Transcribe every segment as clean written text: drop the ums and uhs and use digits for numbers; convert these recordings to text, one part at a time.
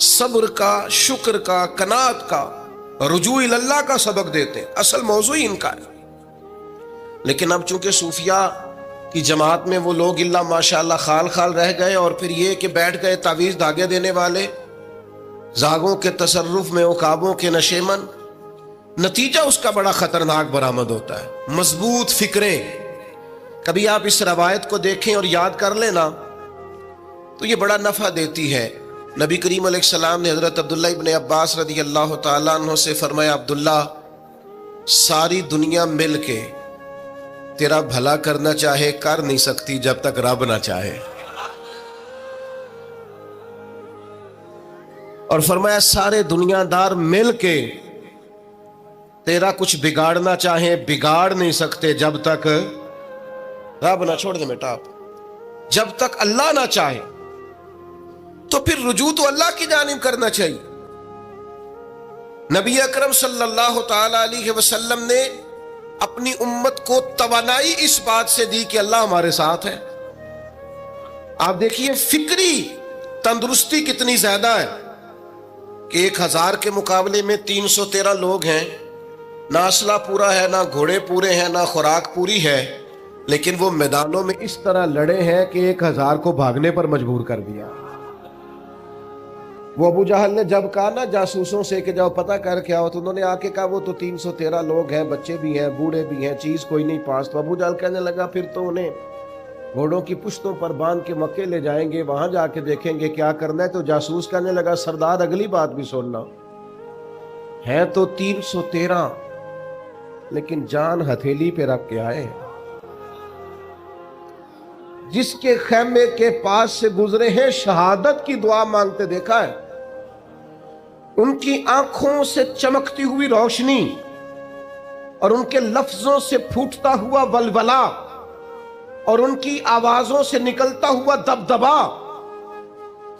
صبر کا، شکر کا، قناعت کا، رجوع اللہ کا سبق دیتے ہیں. اصل موضوع ہی ان کا ہے. لیکن اب چونکہ صوفیاء کی جماعت میں وہ لوگ اللہ ماشاءاللہ خال خال رہ گئے، اور پھر یہ کہ بیٹھ گئے تعویذ دھاگے دینے والے، زاغوں کے تصرف میں، عقابوں کے نشے من. نتیجہ اس کا بڑا خطرناک برآمد ہوتا ہے. مضبوط فکریں کبھی آپ اس روایت کو دیکھیں اور یاد کر لیں نا تو یہ بڑا نفع دیتی ہے. نبی کریم علیہ السلام نے حضرت عبداللہ ابن عباس رضی اللہ تعالیٰ عنہ سے فرمایا، عبداللہ، ساری دنیا مل کے تیرا بھلا کرنا چاہے کر نہیں سکتی جب تک رب نہ چاہے. اور فرمایا سارے دنیا دار مل کے تیرا کچھ بگاڑنا چاہیں بگاڑ نہیں سکتے جب تک رب نہ، چھوڑ دے بیٹا، آپ جب تک اللہ نہ چاہے. تو پھر رجوع تو اللہ کی جانب کرنا چاہیے. نبی اکرم صلی اللہ تعالی علیہ وسلم نے اپنی امت کو توانائی اس بات سے دی کہ اللہ ہمارے ساتھ ہے. آپ دیکھیے فکری تندرستی کتنی زیادہ ہے کہ 1000 کے مقابلے میں 313 لوگ ہیں. نہ اسلحہ پورا ہے، نہ گھوڑے پورے ہیں، نہ خوراک پوری ہے، لیکن وہ میدانوں میں اس طرح لڑے ہیں کہ 1000 کو بھاگنے پر مجبور کر دیا. وہ ابو جہل نے جب کہا نا جاسوسوں سے کہ جاؤ پتہ کر کے آؤ، تو انہوں نے آ کے کہا وہ تو 313 لوگ ہیں، بچے بھی ہیں، بوڑھے بھی ہیں، چیز کوئی نہیں پاس. تو ابو جہل کہنے لگا پھر تو انہیں گھوڑوں کی پشتوں پر باندھ کے مکے لے جائیں گے، وہاں جا کے دیکھیں گے کیا کرنا ہے. تو جاسوس کہنے لگا سردار اگلی بات بھی سننا، ہے تو 313 لیکن جان ہتھیلی پہ رکھ کے آئے. جس کے خیمے کے پاس سے گزرے ہیں شہادت کی دعا مانگتے دیکھا ہے. ان کی آنکھوں سے چمکتی ہوئی روشنی اور ان کے لفظوں سے پھوٹتا ہوا ولولہ اور ان کی آوازوں سے نکلتا ہوا دبدبا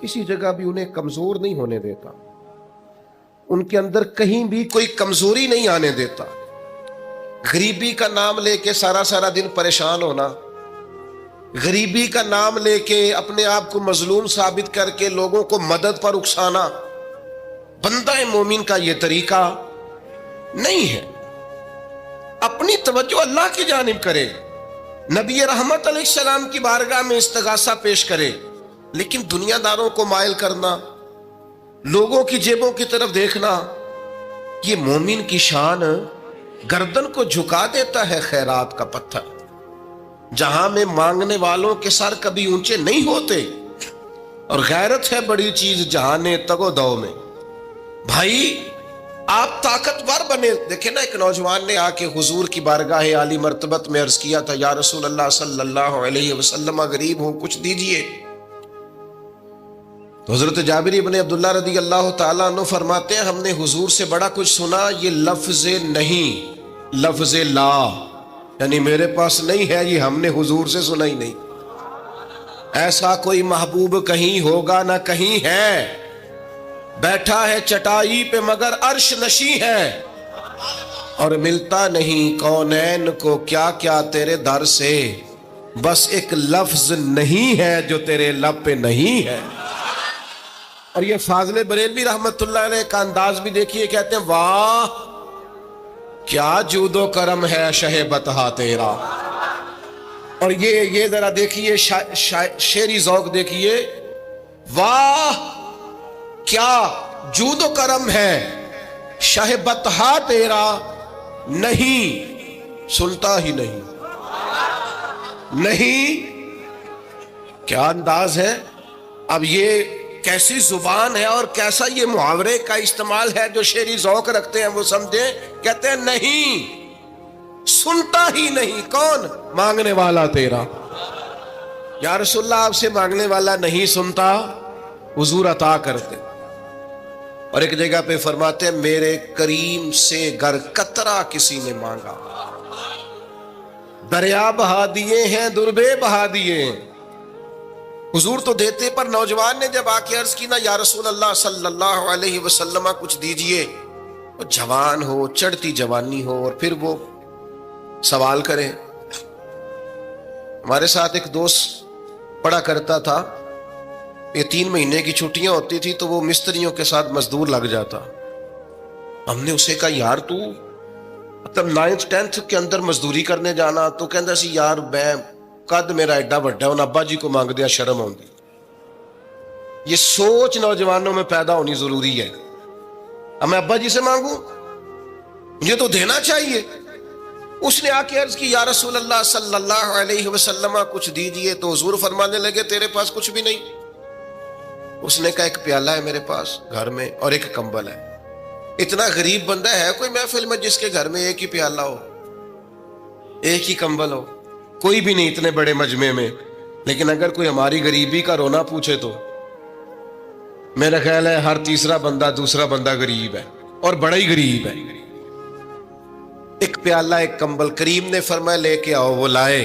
کسی جگہ بھی انہیں کمزور نہیں ہونے دیتا. ان کے اندر کہیں بھی کوئی کمزوری نہیں آنے دیتا. غریبی کا نام لے کے سارا دن پریشان ہونا، غریبی کا نام لے کے اپنے آپ کو مظلوم ثابت کر کے لوگوں کو مدد پر اکسانا بندہ مومن کا یہ طریقہ نہیں ہے. اپنی توجہ اللہ کی جانب کرے، نبی رحمت علیہ السلام کی بارگاہ میں استغاثہ پیش کرے. لیکن دنیا داروں کو مائل کرنا، لوگوں کی جیبوں کی طرف دیکھنا، یہ مومن کی شان گردن کو جھکا دیتا ہے. خیرات کا پتھر جہاں میں مانگنے والوں کے سر کبھی اونچے نہیں ہوتے، اور غیرت ہے بڑی چیز جہانے تگو دو میں. بھائی آپ طاقتور بنے. دیکھیں نا ایک نوجوان نے آ کے حضور کی بارگاہ عالی مرتبت میں عرض کیا تھا، یا رسول اللہ صلی اللہ علیہ وسلم غریب ہوں کچھ دیجئے. تو حضرت جابر ابن عبداللہ رضی اللہ تعالیٰ عنہ فرماتے ہیں ہم نے حضور سے بڑا کچھ سنا، یہ لفظ نہیں، لفظ لا، یعنی میرے پاس نہیں ہے، یہ ہم نے حضور سے سنا ہی نہیں. ایسا کوئی محبوب کہیں ہوگا نہ کہیں ہے، بیٹھا ہے چٹائی پہ مگر عرش نشیں ہے، اور ملتا نہیں کونین کو کیا کیا تیرے در سے، بس ایک لفظ نہیں ہے جو تیرے لب پہ نہیں ہے. اور یہ فاضل بریلوی رحمت اللہ علیہ کا انداز بھی دیکھیے، کہتے ہیں واہ کیا جود و کرم ہے شہ بطحا تیرا. اور یہ ذرا دیکھیے شعری ذوق دیکھیے، واہ کیا جود و کرم ہے شہ بطحا تیرا، نہیں سنتا ہی نہیں. نہیں کیا انداز ہے. اب یہ کیسی زبان ہے اور کیسا یہ محاورے کا استعمال ہے. جو شعری ذوق رکھتے ہیں وہ سمجھیں، کہتے ہیں نہیں سنتا ہی نہیں. کون؟ مانگنے والا تیرا. یا رسول اللہ آپ سے مانگنے والا نہیں سنتا، حضور عطا کرتے. اور ایک جگہ پہ فرماتے ہیں میرے کریم سے گر قطرہ کسی نے مانگا، دریا بہا دیے ہیں دربے بہا دیے ہیں. حضور تو دیتے، پر نوجوان نے جب آ کے عرض کی نا یا رسول اللہ صلی اللہ علیہ وسلم کچھ دیجئے، وہ جوان ہو، چڑھتی جوانی ہو، اور پھر وہ سوال کرے. ہمارے ساتھ ایک دوست پڑھا کرتا تھا، یہ 3 مہینے کی چھٹیاں ہوتی تھی تو وہ مستریوں کے ساتھ مزدور لگ جاتا. ہم نے اسے کہا یار تو مطلب 9th 10th کے اندر مزدوری کرنے جانا, تو کہندا سی یار میں قد میرا ایڈا بڑا ہے, ان ابا جی کو مانگ دیا شرم آؤندی. یہ سوچ نوجوانوں میں پیدا ہونی ضروری ہے. اب میں ابا جی سے مانگوں, مجھے تو دینا چاہیے. اس نے آ کے عرض کی یا رسول اللہ صلی اللہ علیہ وسلم کچھ دیجئے, تو حضور فرمانے لگے تیرے پاس کچھ بھی نہیں. اس نے کہا ایک پیالہ ہے میرے پاس گھر میں اور ایک کمبل ہے. اتنا غریب بندہ ہے کوئی محفل میں جس کے گھر میں ایک ہی پیالہ ہو, ایک ہی کمبل ہو؟ کوئی بھی نہیں اتنے بڑے مجمع میں. لیکن اگر کوئی ہماری غریبی کا رونا پوچھے تو میرا خیال ہے ہر تیسرا بندہ دوسرا بندہ غریب ہے, اور بڑا ہی غریب ہے. ایک پیالہ ایک کمبل. کریم نے فرمایا لے کے آؤ. وہ لائے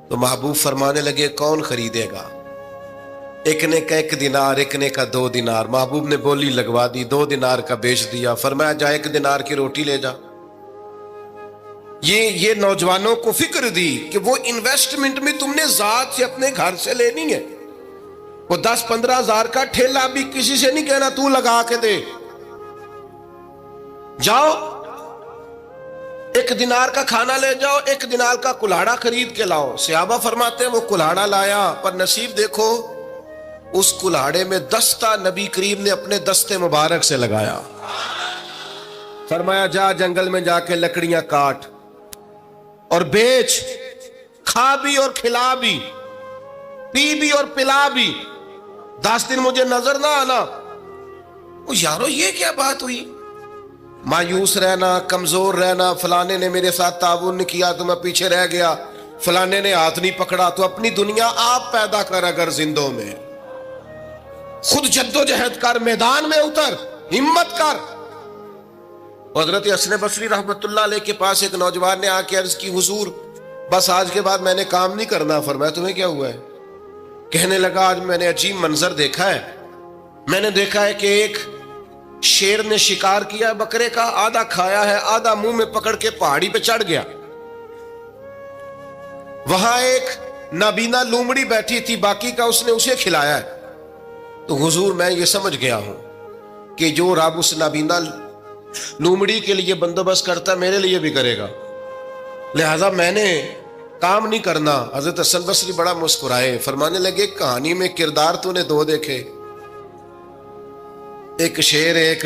تو محبوب فرمانے لگے کون خریدے گا؟ ایک نے کا 1 دینار, ایک نے کا 2 دینار. محبوب نے بولی لگوا دی, 2 دینار کا بیچ دیا. فرمایا جا 1 دینار کی روٹی لے جا. یہ نوجوانوں کو فکر دی کہ وہ انویسٹمنٹ میں تم نے ذات سے اپنے گھر سے لینی ہے. وہ 10-15 ہزار کا ٹھیلا بھی کسی سے نہیں کہنا تو لگا کے دے. جاؤ 1 دینار کا کھانا لے جاؤ, 1 دینار کا کلاڑا خرید کے لاؤ. صحابہ فرماتے ہیں وہ کلاڑا لایا, پر نصیب دیکھو اس کلاڑے میں دستہ نبی کریم نے اپنے دستے مبارک سے لگایا. فرمایا جا جنگل میں جا کے لکڑیاں کاٹ اور بیچ, کھا بھی اور کھلا بھی, پی بھی اور پلا بھی, 10 دن مجھے نظر نہ آنا. وہ یارو یہ کیا بات ہوئی؟ مایوس رہنا, کمزور رہنا, فلانے نے میرے ساتھ تعاون نہیں کیا تو میں پیچھے رہ گیا, فلانے نے ہاتھ نہیں پکڑا. تو اپنی دنیا آپ پیدا کر, اگر زندوں میں خود جد و جہد کر, میدان میں اتر, ہمت کر. حضرت حسن بصری رحمت اللہ علیہ کے پاس ایک نوجوان نے آ کے عرض کی حضور بس آج کے بعد میں نے کام نہیں کرنا. فرمایا تمہیں کیا ہوا ہے؟ کہنے لگا آج میں نے عجیب منظر دیکھا ہے. میں نے دیکھا ہے کہ ایک شیر نے شکار کیا بکرے کا, آدھا کھایا ہے, آدھا منہ میں پکڑ کے پہاڑی پہ چڑھ گیا. وہاں ایک نابینا لومڑی بیٹھی تھی, باقی کا اس نے اسے کھلایا ہے. تو حضور میں یہ سمجھ گیا ہوں کہ جو رب اس نابینا لومڑی کے لیے بندوبست کرتا میرے لیے بھی کرے گا, لہذا میں نے کام نہیں کرنا. حضرت حسن بصری بڑا مسکرائے, فرمانے لگے کہانی میں کردار تو نے 2 دیکھے, ایک شیر ایک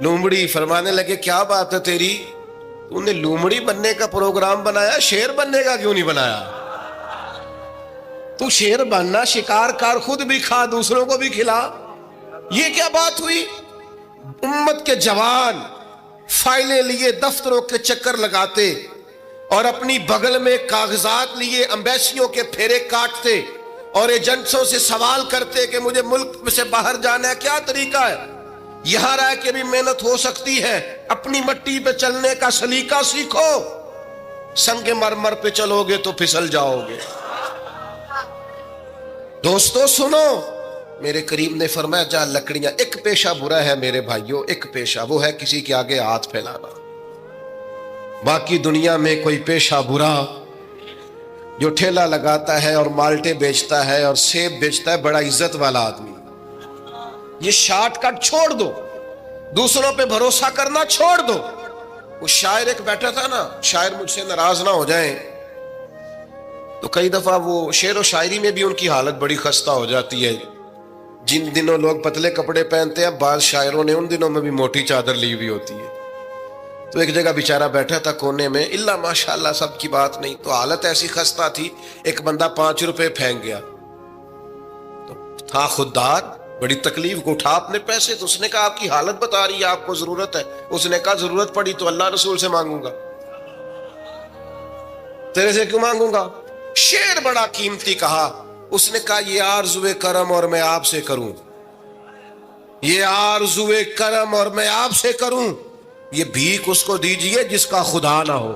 لومڑی. فرمانے لگے کیا بات ہے تیری, تو نے لومڑی بننے کا پروگرام بنایا, شیر بننے کا کیوں نہیں بنایا؟ تو شیر بننا, شکار کر, خود بھی کھا دوسروں کو بھی کھلا. یہ کیا بات ہوئی؟ امت کے جوان فائلیں لیے دفتروں کے چکر لگاتے اور اپنی بغل میں کاغذات لیے امبیسیوں کے پھیرے کاٹتے اور ایجنٹوں سے سوال کرتے کہ مجھے ملک سے باہر جانا ہے, کیا طریقہ ہے؟ یہاں رہ کے بھی محنت ہو سکتی ہے, اپنی مٹی پہ چلنے کا سلیقہ سیکھو. سنگ مرمر پہ چلو گے تو پھسل جاؤ گے. دوستو سنو, میرے کریم نے فرمایا جا لکڑیاں. ایک پیشہ برا ہے میرے بھائیوں, ایک پیشہ, وہ ہے کسی کے آگے ہاتھ پھیلانا. باقی دنیا میں کوئی پیشہ برا جو ٹھیلا لگاتا ہے اور مالٹے بیچتا ہے اور سیب بیچتا ہے, بڑا عزت والا آدمی. یہ شارٹ کٹ چھوڑ دو, دوسروں پہ بھروسہ کرنا چھوڑ دو. وہ شاعر ایک بیٹھا تھا نا, شاعر مجھ سے ناراض نہ ہو جائیں, تو کئی دفعہ وہ شعر و شاعری میں بھی ان کی حالت بڑی خستہ ہو جاتی ہے. جن دنوں لوگ پتلے کپڑے پہنتے ہیں, بعض شاعروں نے ان دنوں میں بھی موٹی چادر لی ہوئی ہوتی ہے. تو ایک جگہ بیچارہ بیٹھا تھا کونے میں, اللہ ماشاءاللہ سب کی بات نہیں, تو حالت ایسی خستہ تھی. ایک بندہ 5 روپے پھینک گیا, تو تھا خوددار, بڑی تکلیف کو اٹھا اپنے پیسے. تو اس نے کہا آپ کی حالت بتا رہی ہے, آپ کو ضرورت ہے. اس نے کہا ضرورت پڑی تو اللہ رسول سے مانگوں گا, تیرے سے کیوں مانگوں گا؟ شعر بڑا قیمتی کہا. اس نے کہا یہ آرزوئے کرم اور میں آپ سے کروں, یہ آرزوئے کرم اور میں آپ سے کروں, یہ بھیک اس کو دیجئے جس کا خدا نہ ہو.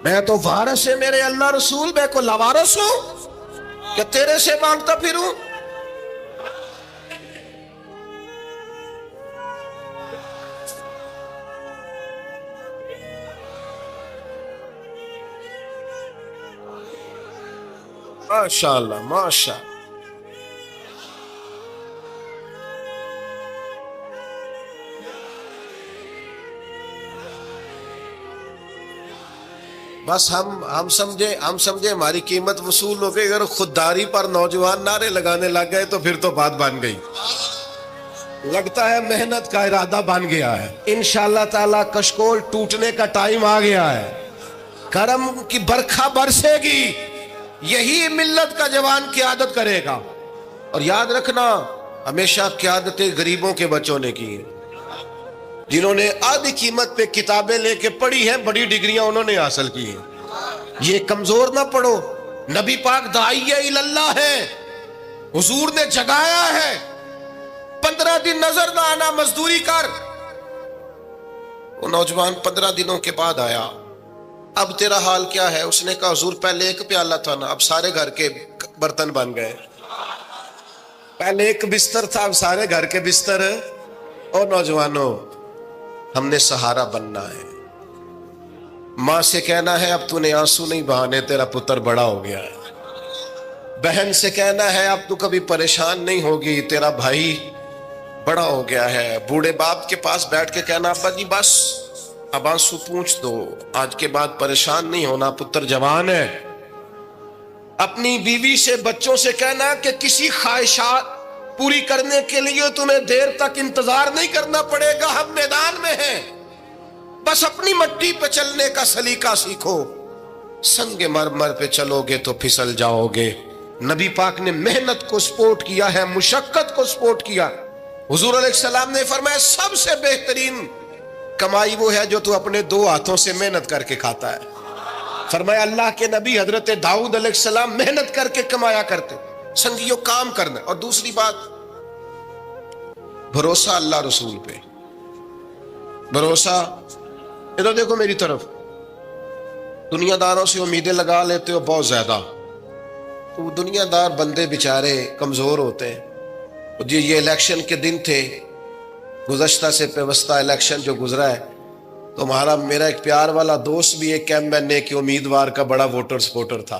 میں تو وارث ہے میرے اللہ رسول, میں کو لاوارث ہوں کہ تیرے سے مانگتا پھروں. ماشاء اللہ ماشاء اللہ. بس ہم سمجھے ہماری قیمت وصول ہو گئی. اگر خودداری پر نوجوان نعرے لگانے لگ گئے تو پھر تو بات بن گئی. لگتا ہے محنت کا ارادہ بن گیا ہے. انشاءاللہ تعالی کشکول ٹوٹنے کا ٹائم آ گیا ہے. کرم کی برکھا برسے گی. یہی ملت کا جوان قیادت کرے گا. اور یاد رکھنا ہمیشہ قیادتیں غریبوں کے بچوں نے کی ہیں. جنہوں نے آدھی قیمت پہ کتابیں لے کے پڑھی ہیں, بڑی ڈگریاں انہوں نے حاصل کی ہیں. یہ کمزور نہ پڑھو. نبی پاک داعیہ اللہ ہے, حضور نے جگایا ہے. 15 دن نظر نہ آنا, مزدوری کر. وہ نوجوان 15 دنوں کے بعد آیا. اب تیرا حال کیا ہے؟ اس نے کہا حضور پہلے ایک پیالہ تھا نا, اب سارے گھر کے برتن بن گئے. پہلے ایک بستر تھا, اب سارے گھر کے بستر. اور نوجوانوں, ہم نے سہارا بننا ہے. ماں سے کہنا ہے اب تو نے آنسو نہیں بہانے, تیرا پتر بڑا ہو گیا ہے. بہن سے کہنا ہے اب تو کبھی پریشان نہیں ہوگی, تیرا بھائی بڑا ہو گیا ہے. بوڑھے باپ کے پاس بیٹھ کے کہنا ابا جی بس اب آنسو پوچھ دو, آج کے بعد پریشان نہیں ہونا, پتر جوان ہے. اپنی بیوی سے بچوں سے کہنا کہ کسی خواہشات پوری کرنے کے لیے تمہیں دیر تک انتظار نہیں کرنا پڑے گا, ہم میدان میں ہیں. بس اپنی مٹی پہ چلنے کا سلیقہ سیکھو. سنگ مرمر پہ چلو گے تو پھسل جاؤ گے. نبی پاک نے محنت کو سپورٹ کیا ہے, مشقت کو سپورٹ کیا. حضور علیہ السلام نے فرمایا سب سے بہترین کمائی وہ ہے جو تو اپنے 2 ہاتھوں سے محنت کر کے کھاتا ہے. فرمایا اللہ کے نبی حضرت داؤد علیہ السلام محنت کر کے کمایا کرتے. سنگیوں کام کرنا. اور دوسری بات بھروسہ اللہ رسول پہ. بھروسہ, ادھر دیکھو میری طرف. دنیا داروں سے امیدیں لگا لیتے ہو بہت زیادہ, تو دنیا دار بندے بیچارے کمزور ہوتے ہیں. جی یہ الیکشن کے دن تھے, گزشتہ سے پیوستہ الیکشن جو گزرا ہے, تو میرا ایک پیار والا دوست بھی ایک ایم کے امیدوار کا بڑا ووٹر سپورٹر تھا.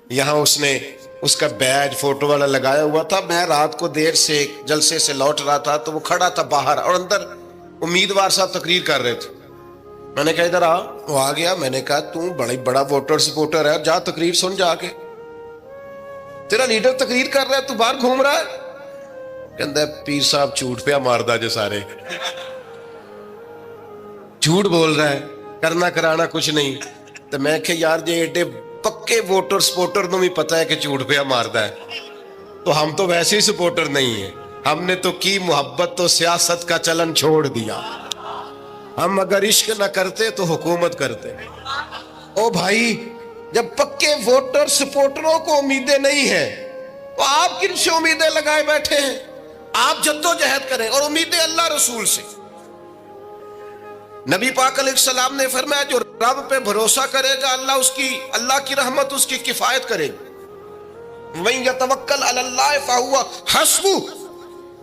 یہاں اس نے اس کا بیج فوٹو والا لگایا ہوا تھا. میں رات کو دیر سے جلسے سے لوٹ رہا تھا تو وہ کھڑا تھا باہر, اور اندر امیدوار صاحب تقریر کر رہے تھے. میں نے کہا ادھر آ. وہ آ گیا. میں نے کہا تو بڑا ووٹر سپورٹر ہے, جا تقریر سن جا کے. تیرا لیڈر تقریر کر رہا ہے, تو باہر گھوم رہا ہے. کہندا ہے پیر صاحب جھوٹ پہ ماردا جو سارے جھوٹ بول رہا ہے, کرنا کرانا کچھ نہیں. تو میں کہ یار جی ایڈے پکے ووٹر سپورٹر نو بھی پتا ہے کہ جھوٹ پہ ماردا ہے, تو ہم تو ویسے ہی سپورٹر نہیں ہیں. ہم نے تو کی محبت تو سیاست کا چلن چھوڑ دیا. ہم اگر عشق نہ کرتے تو حکومت کرتے. او بھائی, جب پکے ووٹر سپورٹروں کو امیدیں نہیں ہیں تو آپ کن سے امیدیں لگائے بیٹھے ہیں؟ آپ جدوجہد کریں, اور امیدیں اللہ رسول سے. نبی پاک علیہ السلام نے فرمایا جو رب پہ بھروسہ کرے گا اللہ کی رحمت اس کی کفایت کرے گی. وَإِن يَتَوَكَّلْ عَلَى اللَّهِ فَهُوَ حَسْبُهُ,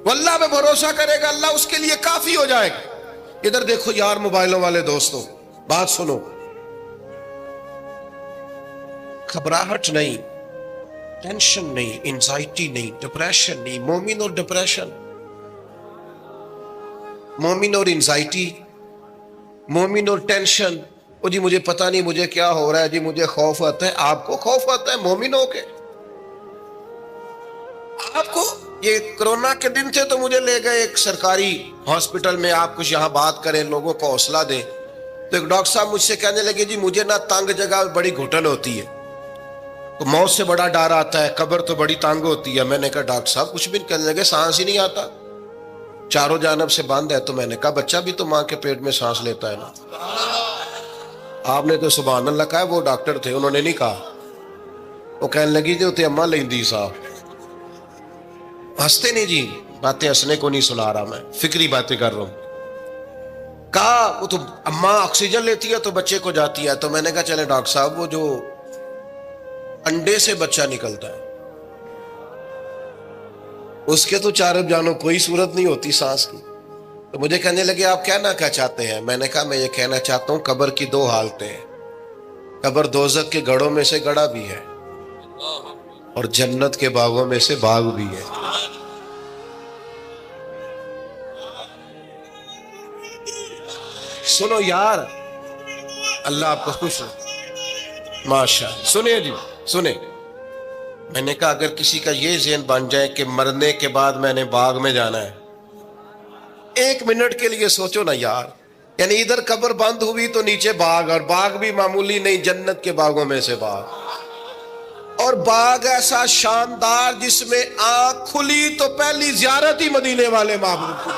وہ اللہ پہ بھروسہ کرے گا اللہ اس کے لیے کافی ہو جائے گا. ادھر دیکھو یار موبائلوں والے دوستوں, بات سنو. گھبراہٹ نہیں, ٹینشن نہیں, انزائٹی نہیں, ڈپریشن نہیں. مومن اور ڈپریشن, مومن اور انزائٹی, مومن اور ٹینشن. او جی مجھے پتہ نہیں مجھے کیا ہو رہا ہے, جی مجھے خوف آتا ہے. آپ کو خوف آتا ہے مومن ہو کے؟ آپ کو یہ کرونا کے دن تھے تو مجھے لے گئے ایک سرکاری ہاسپٹل میں, آپ کچھ یہاں بات کریں, لوگوں کو حوصلہ دیں. تو ایک ڈاکٹر صاحب مجھ سے کہنے لگے جی مجھے نہ تنگ جگہ بڑی گھٹن ہوتی ہے, تو موت سے بڑا ڈر آتا ہے, قبر تو بڑی تنگ ہوتی ہے. میں نے کہا ڈاکٹر صاحب کچھ بھی. کہنے لگے سانس ہی نہیں آتا, چاروں جانب سے بند ہے. تو میں نے کہا بچہ بھی تو ماں کے پیٹ میں سانس لیتا ہے نا. آپ نے تو سبحان اللہ کہا. وہ ڈاکٹر تھے, انہوں نے نہیں کہا. وہ کہنے لگی جو تے اماں لیندی صاحب. ہنستے نہیں جی, باتیں ہنسنے کو نہیں سنا رہا, میں فکری باتیں کر رہا ہوں. کہا وہ تو اماں آکسیجن لیتی ہے تو بچے کو جاتی ہے. تو میں نے کہا چلے ڈاکٹر صاحب وہ جو انڈے سے بچہ نکلتا ہے اس کے تو چاروں جانوں کوئی صورت نہیں ہوتی سانس کی. تو مجھے کہنے لگے آپ کہنا کیا چاہتے ہیں؟ میں نے کہا میں یہ کہنا چاہتا ہوں قبر کی 2 حالتیں ہیں. قبر دوزخ کے گڑھوں میں سے گڑھا بھی ہے, اور جنت کے باغوں میں سے باغ بھی ہے. سنو یار، اللہ آپ کو خوش ہو. ماشاء اللہ. سنیں جی، سنیں. میں نے کہا اگر کسی کا یہ ذہن بن جائے کہ مرنے کے بعد میں نے باغ میں جانا ہے، 1 منٹ کے لیے سوچو نا یار. یعنی ادھر قبر بند ہوئی تو نیچے باغ، اور باغ بھی معمولی نہیں، جنت کے باغوں میں سے باغ. اور باغ ایسا شاندار جس میں آنکھ کھلی تو پہلی زیارت ہی مدینے والے معبود کی.